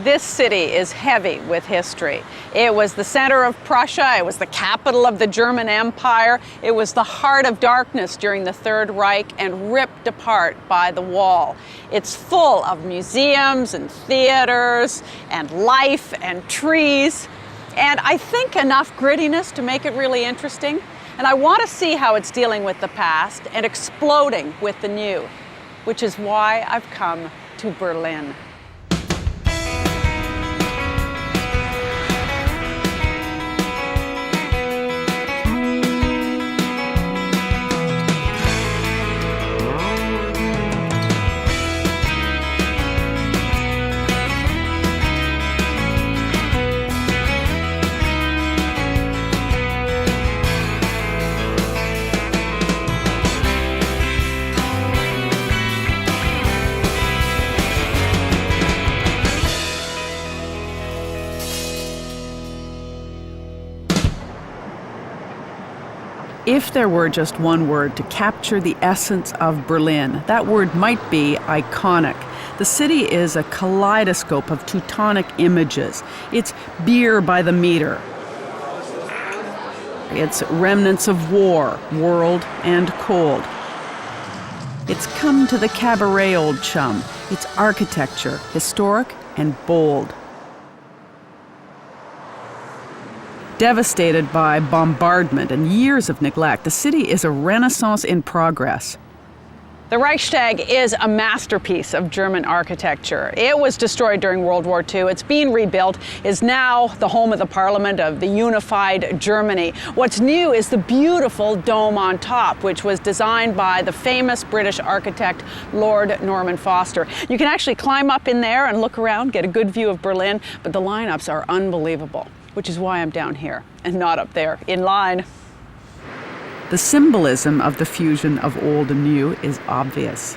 This city is heavy with history. It was the center of Prussia, it was the capital of the German Empire, it was the heart of darkness during the Third Reich and ripped apart by the wall. It's full of museums and theaters and life and trees, and I think enough grittiness to make it really interesting. And I want to see how it's dealing with the past and exploding with the new, which is why I've come to Berlin. If there were just one word to capture the essence of Berlin, that word might be iconic. The city is a kaleidoscope of Teutonic images. It's beer by the meter. It's remnants of war, world and cold. It's come to the cabaret, old chum. It's architecture, historic and bold. Devastated by bombardment and years of neglect, the city is a renaissance in progress. The Reichstag is a masterpiece of German architecture. It was destroyed during World War II. It's being rebuilt, is now the home of the parliament of the unified Germany. What's new is the beautiful dome on top, which was designed by the famous British architect, Lord Norman Foster. You can actually climb up in there and look around, get a good view of Berlin, but the lineups are unbelievable, which is why I'm down here and not up there in line. The symbolism of the fusion of old and new is obvious.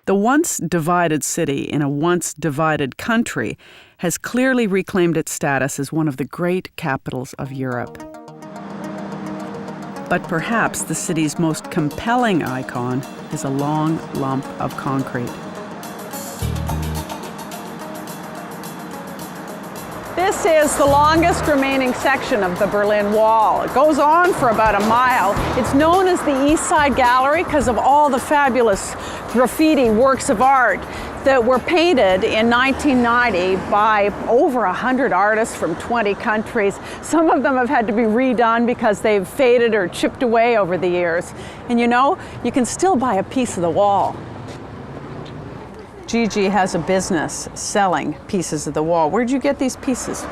The once divided city in a once divided country has clearly reclaimed its status as one of the great capitals of Europe. But perhaps the city's most compelling icon is a long lump of concrete. This is the longest remaining section of the Berlin Wall. It goes on for about a mile. It's known as the East Side Gallery because of all the fabulous graffiti works of art that were painted in 1990 by over 100 artists from 20 countries. Some of them have had to be redone because they've faded or chipped away over the years. And you know, you can still buy a piece of the wall. Gigi has a business selling pieces of the wall. Where'd you get these pieces?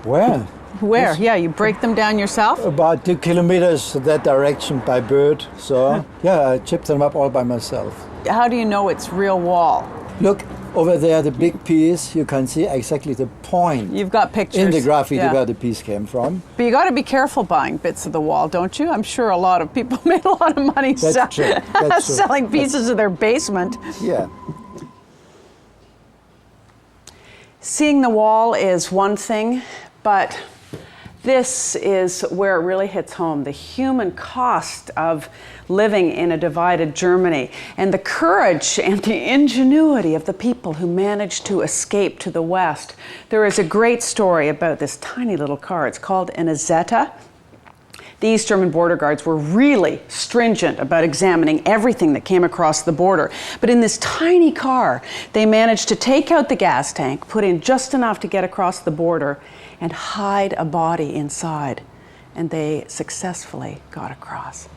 Where? Where? Yeah, you break them down yourself? About 2 kilometers that direction by bird. So, yeah, I chipped them up all by myself. How do you know it's real wall? Look, over there, the big piece, you can see exactly the point. You've got pictures. In the graffiti where the piece came from. But you got to be careful buying bits of the wall, don't you? I'm sure a lot of people made a lot of money selling pieces of their basement. Yeah. Seeing the wall is one thing, but this is where it really hits home, the human cost of living in a divided Germany and the courage and the ingenuity of the people who managed to escape to the West. There is a great story about this tiny little car. It's called an Etta. The East German border guards were really stringent about examining everything that came across the border. But in this tiny car, they managed to take out the gas tank, put in just enough to get across the border, and hide a body inside. And they successfully got across.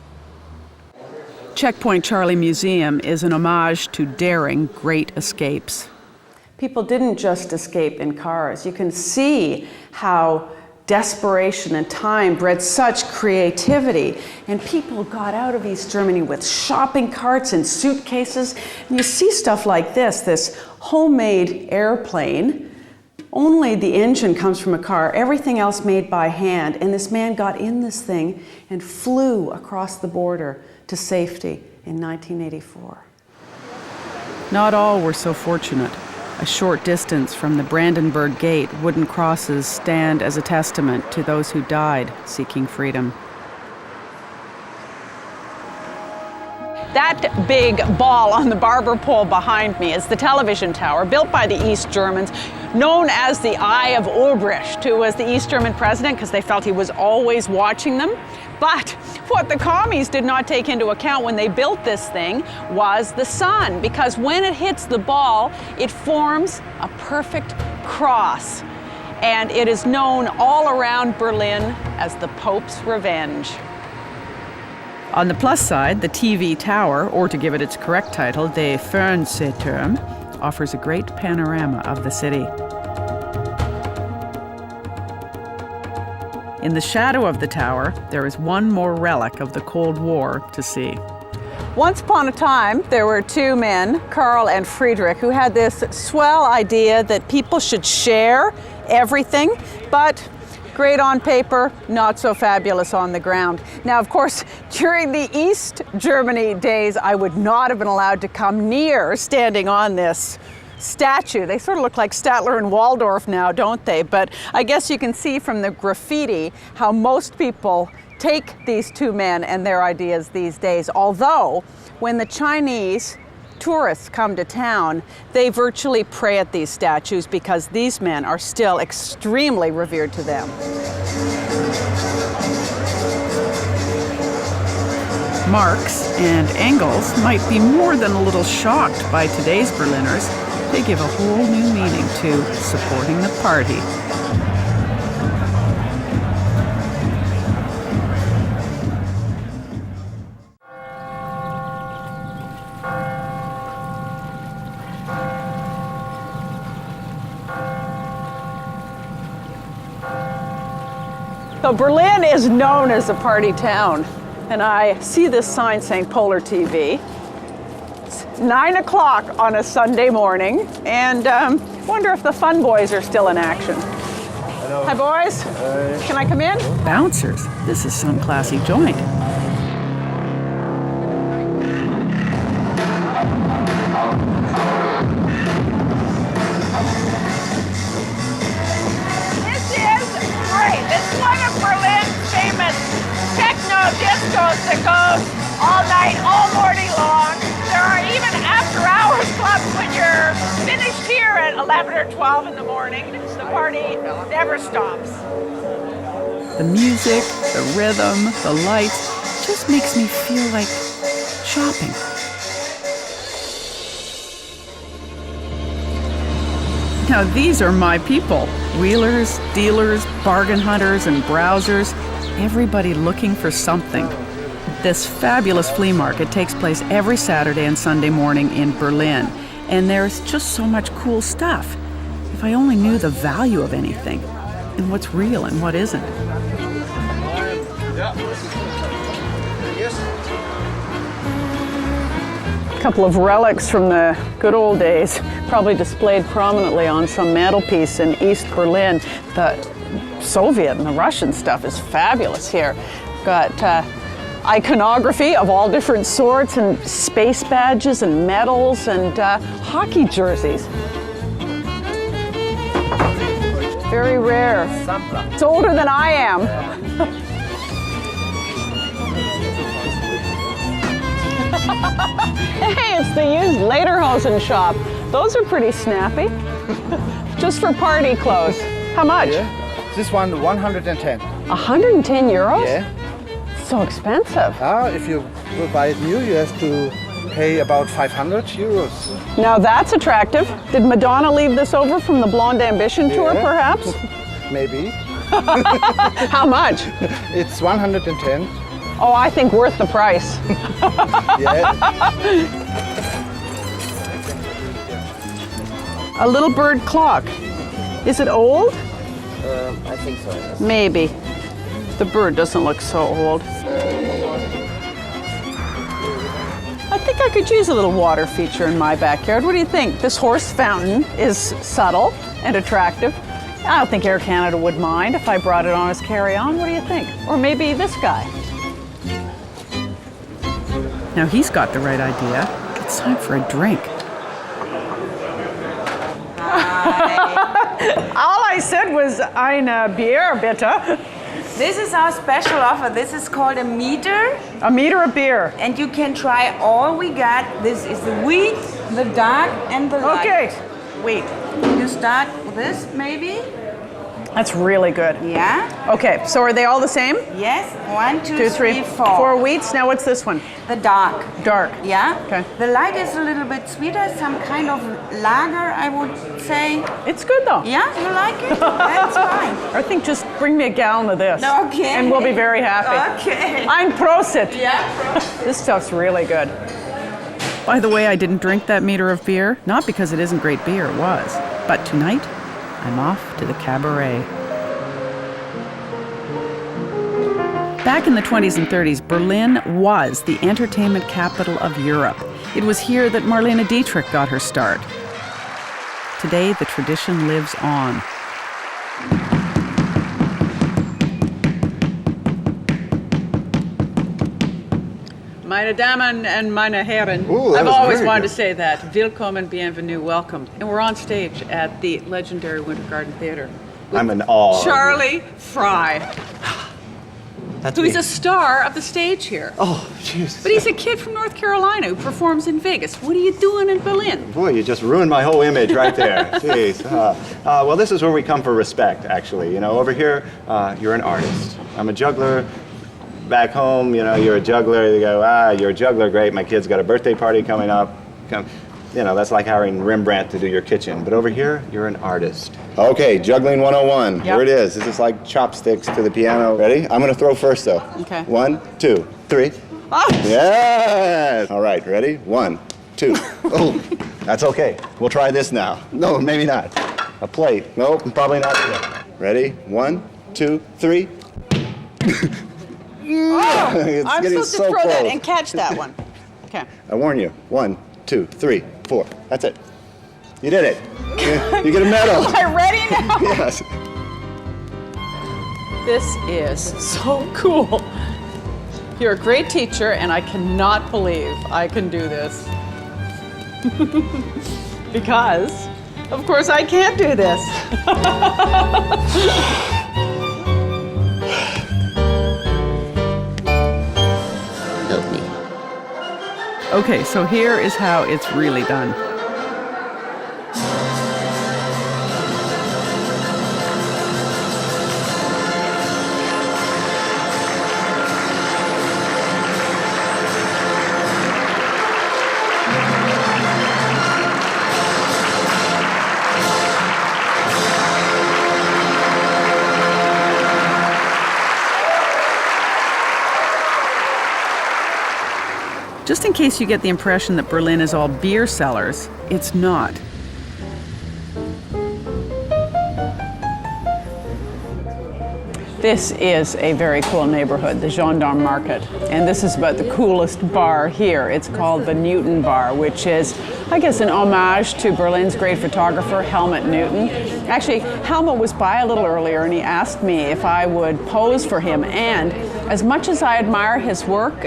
Checkpoint Charlie Museum is an homage to daring great escapes. People didn't just escape in cars. You can see how desperation and time bred such creativity, and people got out of East Germany with shopping carts and suitcases. And you see stuff like this homemade airplane. Only the engine comes from a car, everything else made by hand. And this man got in this thing and flew across the border to safety in 1984. Not all were so fortunate. A short distance from the Brandenburg Gate, wooden crosses stand as a testament to those who died seeking freedom. That big ball on the barber pole behind me is the television tower built by the East Germans, known as the Eye of Ulbricht, who was the East German president because they felt he was always watching them. But what the commies did not take into account when they built this thing was the sun, because when it hits the ball, it forms a perfect cross. And it is known all around Berlin as the Pope's Revenge. On the plus side, the TV tower, or to give it its correct title, the Fernsehturm, offers a great panorama of the city. In the shadow of the tower, there is one more relic of the Cold War to see. Once upon a time, there were two men, Karl and Friedrich, who had this swell idea that people should share everything, but great on paper, not so fabulous on the ground. Now, of course, during the East Germany days, I would not have been allowed to come near standing on this statue. They sort of look like Statler and Waldorf now, don't they? But I guess you can see from the graffiti how most people take these two men and their ideas these days. Although, when the Chinese tourists come to town, they virtually pray at these statues because these men are still extremely revered to them. Marx and Engels might be more than a little shocked by today's Berliners. They give a whole new meaning to supporting the party. So Berlin is known as a party town, and I see this sign saying Polar TV. It's 9 o'clock on a Sunday morning, and wonder if the fun boys are still in action. Hello. Hi boys. Hi. Can I come in? Bouncers. This is some classy joint. Discos that goes all night, all morning long. There are even after-hours clubs when you're finished here at 11 or 12 in the morning. The party never stops. The music, the rhythm, the lights just makes me feel like shopping. Now these are my people. Wheelers, dealers, bargain hunters, and browsers. Everybody looking for something. This fabulous flea market takes place every Saturday and Sunday morning in Berlin, and there's just so much cool stuff. If I only knew the value of anything, and what's real and what isn't. A couple of relics from the good old days, probably displayed prominently on some mantelpiece in East Berlin. The Soviet and the Russian stuff is fabulous here. Got iconography of all different sorts, and space badges and medals and hockey jerseys. Very rare. It's older than I am. Hey, it's the used Lederhosen shop. Those are pretty snappy. Just for party clothes. How much? Yeah. This one, 110. 110 euros? Yeah. So expensive. If you will buy it new, you have to pay about 500 euros. Now that's attractive. Did Madonna leave this over from the Blonde Ambition tour, perhaps? Maybe. How much? It's 110. Oh, I think worth the price. Yeah. A little bird clock. Is it old? I think so, yes. Maybe. The bird doesn't look so old. I think I could use a little water feature in my backyard. What do you think? This horse fountain is subtle and attractive. I don't think Air Canada would mind if I brought it on as carry-on. What do you think? Or maybe this guy. Now he's got the right idea. It's time for a drink. All I said was, eine Bier, bitte. This is our special offer. This is called a meter. A meter of beer. And you can try all we got. This is the wheat, the dark, and the light. Okay. Wait. You start with this, maybe? That's really good. Yeah. Okay, so are they all the same? Yes. 1, 2, 2, 3, 4. 4 wheats. Now what's this one? The dark. Dark. Yeah. Okay. The light is a little bit sweeter, some kind of lager, I would say. It's good though. Yeah, you like it? That's fine. I think just bring me a gallon of this. Okay. And we'll be very happy. Okay. Ein Prosit. Yeah. This stuff's really good. By the way, I didn't drink that meter of beer, not because it isn't great beer, it was. But tonight, I'm off to the cabaret. Back in the 20s and 30s, Berlin was the entertainment capital of Europe. It was here that Marlene Dietrich got her start. Today, the tradition lives on. Meine Damen and meine Herren, Ooh, that I've was always very wanted good. to say that. Willkommen, bienvenue, welcome. And we're on stage at the legendary Winter Garden Theater. with I'm in awe. Charlie Fry, That's who is me. a star of the stage here. Oh, jeez. But he's a kid from North Carolina who performs in Vegas. What are you doing in Berlin? Boy, you just ruined my whole image right there. Jeez. Well, this is where we come for respect, actually. You know, over here, you're an artist. I'm a juggler. Back home, you know, you're a juggler. They go, you're a juggler, great. My kid's got a birthday party coming up. You know, that's like hiring Rembrandt to do your kitchen. But over here, you're an artist. Okay, juggling 101. Yep. Here it is. This is like chopsticks to the piano. Ready? I'm gonna throw first, though. Okay. 1, 2, 3. Oh, Yes! All right, ready? 1, 2. Oh, that's okay. We'll try this now. No, maybe not. A plate. Nope, probably not. Ready? 1, 2, 3. It's I'm getting supposed to so throw that close. and catch that one. Okay. I warn you. 1, 2, 3, 4. That's it. You did it. You get a medal. Am I ready now? Yes. This is so cool. You're a great teacher, and I cannot believe I can do this. Because, of course, I can't do this. Help me. Okay, so here is how it's really done. Just in case you get the impression that Berlin is all beer cellars, it's not. This is a very cool neighborhood, the Gendarme Market. And this is about the coolest bar here. It's called the Newton Bar, which is, I guess, an homage to Berlin's great photographer, Helmut Newton. Actually, Helmut was by a little earlier and he asked me if I would pose for him. And as much as I admire his work,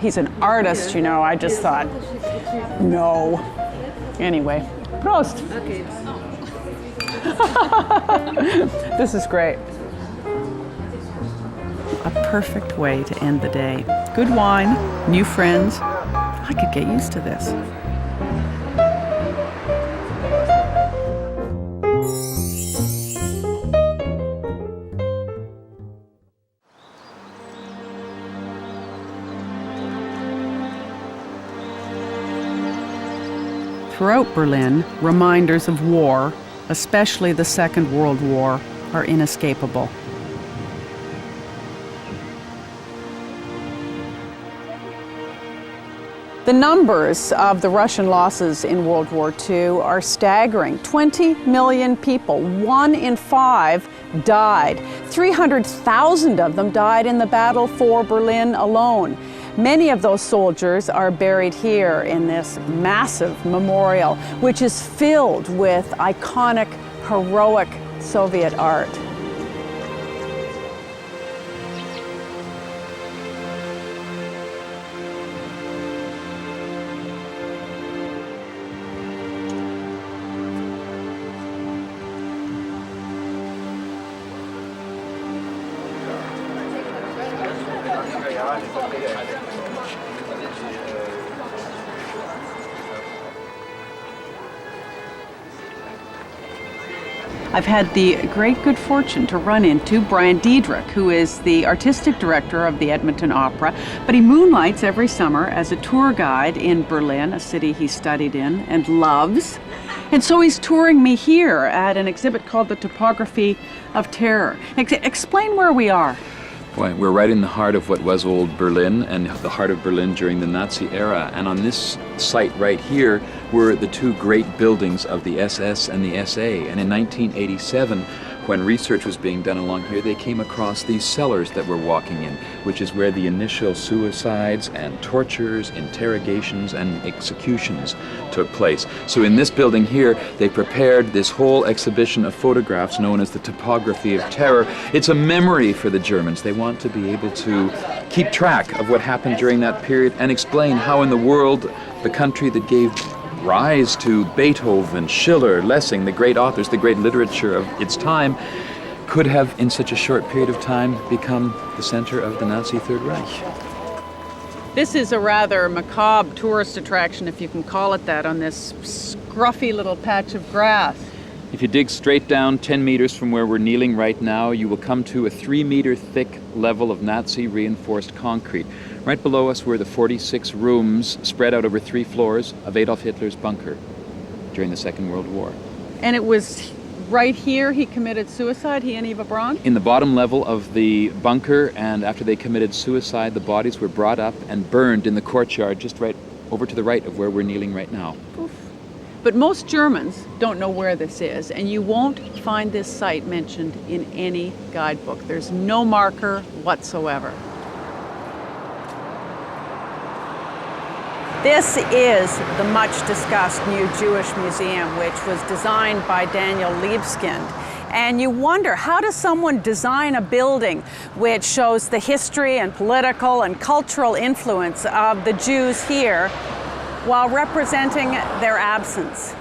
he's an artist, you know, I just thought, no. Anyway, Prost. Okay. This is great. A perfect way to end the day. Good wine, new friends. I could get used to this. Throughout Berlin, reminders of war, especially the Second World War, are inescapable. The numbers of the Russian losses in World War II are staggering. 20 million people, 1 in 5 died. 300,000 of them died in the battle for Berlin alone. Many of those soldiers are buried here in this massive memorial, which is filled with iconic, heroic Soviet art. I've had the great good fortune to run into Brian Diedrich, who is the artistic director of the Edmonton Opera, but he moonlights every summer as a tour guide in Berlin, a city he studied in and loves. And so he's touring me here at an exhibit called The Topography of Terror. Explain where we are. Boy, we're right in the heart of what was old Berlin and the heart of Berlin during the Nazi era. And on this site right here were the two great buildings of the SS and the SA. And in 1987, when research was being done along here, they came across these cellars that we're walking in, which is where the initial suicides and tortures, interrogations, and executions took place. So in this building here, they prepared this whole exhibition of photographs known as the Topography of Terror. It's a memory for the Germans. They want to be able to keep track of what happened during that period and explain how in the world, the country that gave rise to Beethoven, Schiller, Lessing, the great authors, the great literature of its time, could have in such a short period of time become the center of the Nazi Third Reich. This is a rather macabre tourist attraction, if you can call it that, on this scruffy little patch of grass. If you dig straight down 10 meters from where we're kneeling right now, you will come to a 3-meter thick level of Nazi reinforced concrete. Right below us were the 46 rooms spread out over 3 floors of Adolf Hitler's bunker during the Second World War. And it was right here he committed suicide, he and Eva Braun? In the bottom level of the bunker, and after they committed suicide, the bodies were brought up and burned in the courtyard just right over to the right of where we're kneeling right now. Oof. But most Germans don't know where this is, and you won't find this site mentioned in any guidebook. There's no marker whatsoever. This is the much-discussed new Jewish museum, which was designed by Daniel Libeskind. And you wonder, how does someone design a building which shows the history and political and cultural influence of the Jews here while representing their absence?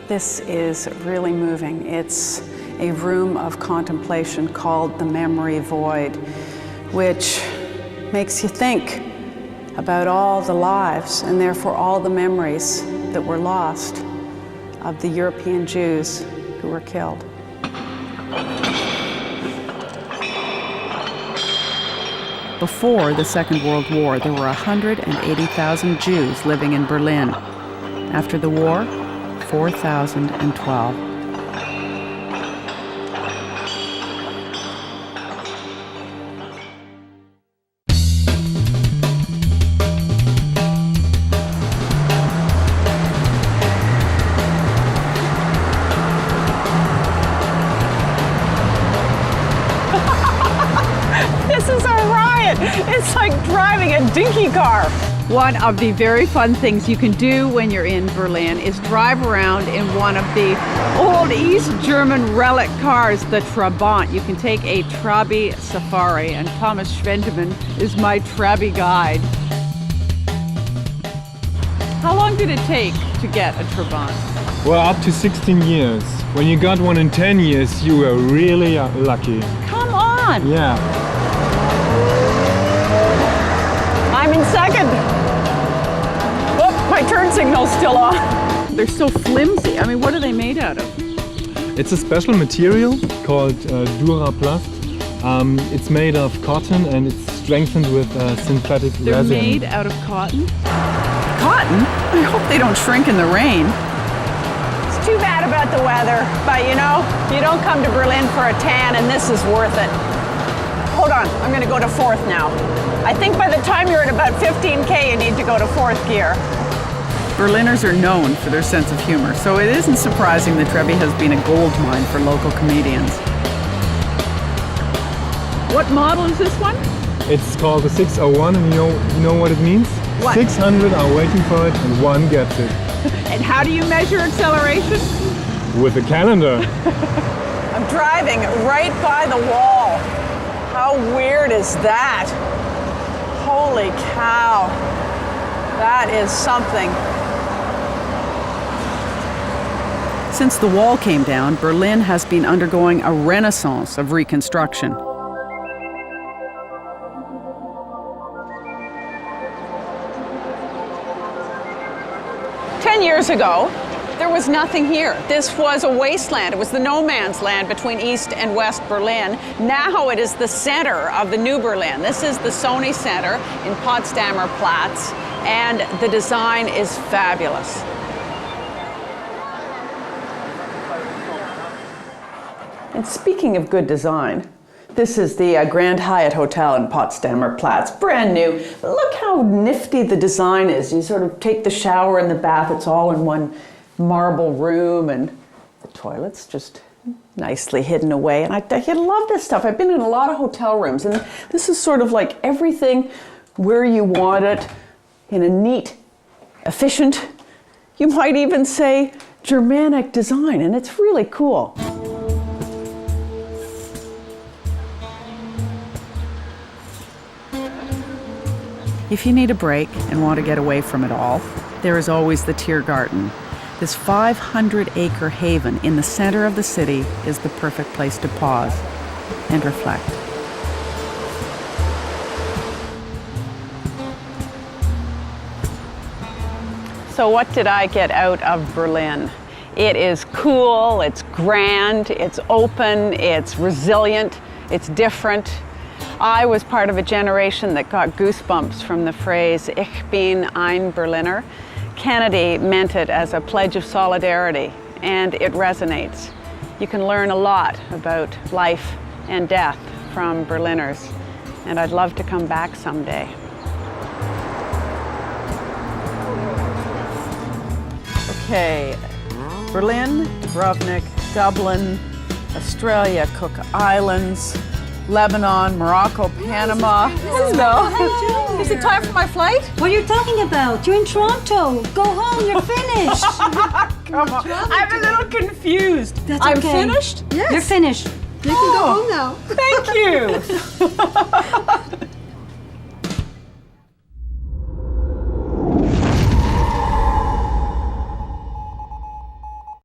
This is really moving. It's a room of contemplation called the Memory Void, which makes you think about all the lives and therefore all the memories that were lost of the European Jews who were killed. Before the Second World War, there were 180,000 Jews living in Berlin. After the war, 4,012. This is a riot. It's like driving a dinky car. One of the very fun things you can do when you're in Berlin is drive around in one of the old East German relic cars, the Trabant. You can take a Trabi safari, and Thomas Schwendemann is my Trabi guide. How long did it take to get a Trabant? Well, up to 16 years. When you got one in 10 years, you were really lucky. Come on! Yeah. I'm in second. Oh, my turn signal's still on. They're so flimsy. I mean, what are they made out of? It's a special material called Duraplast. It's made of cotton and it's strengthened with synthetic They're resin. They're made out of cotton? Cotton? I hope they don't shrink in the rain. It's too bad about the weather, but you know, you don't come to Berlin for a tan and this is worth it. Hold on, I'm gonna go to fourth now. I think by the time you're at about 15K, you need to go to fourth gear. Berliners are known for their sense of humor, so it isn't surprising that Trevi has been a gold mine for local comedians. What model is this one? It's called the 601, and you know what it means? What? 600 are waiting for it and one gets it. And how do you measure acceleration? With a calendar. I'm driving right by the wall. How weird is that? Holy cow. That is something. Since the wall came down, Berlin has been undergoing a renaissance of reconstruction. Years ago, there was nothing here. This was a wasteland. It was the no man's land between East and West Berlin. Now it is the center of the new Berlin. This is the Sony Center in Potsdamer Platz, and the design is fabulous. And speaking of good design, this is the Grand Hyatt Hotel in Potsdamer Platz, brand new. But look how nifty the design is. You sort of take the shower and the bath, it's all in one marble room, and the toilet's just nicely hidden away. And I love this stuff. I've been in a lot of hotel rooms, and this is sort of like everything where you want it, in a neat, efficient, you might even say Germanic design, and it's really cool. If you need a break and want to get away from it all, there is always the Tiergarten. This 500-acre haven in the center of the city is the perfect place to pause and reflect. So what did I get out of Berlin? It is cool, it's grand, it's open, it's resilient, it's different. I was part of a generation that got goosebumps from the phrase, Ich bin ein Berliner. Kennedy meant it as a pledge of solidarity, and it resonates. You can learn a lot about life and death from Berliners, and I'd love to come back someday. Okay, Berlin, Dubrovnik, Dublin, Australia, Cook Islands, Lebanon, Morocco, Panama. Hello. Is it time for my flight? What are you talking about? You're in Toronto. Go home, you're finished. Come on. I'm a little confused. That's I'm okay. finished? Yes. You're finished. You can go home now. Thank you.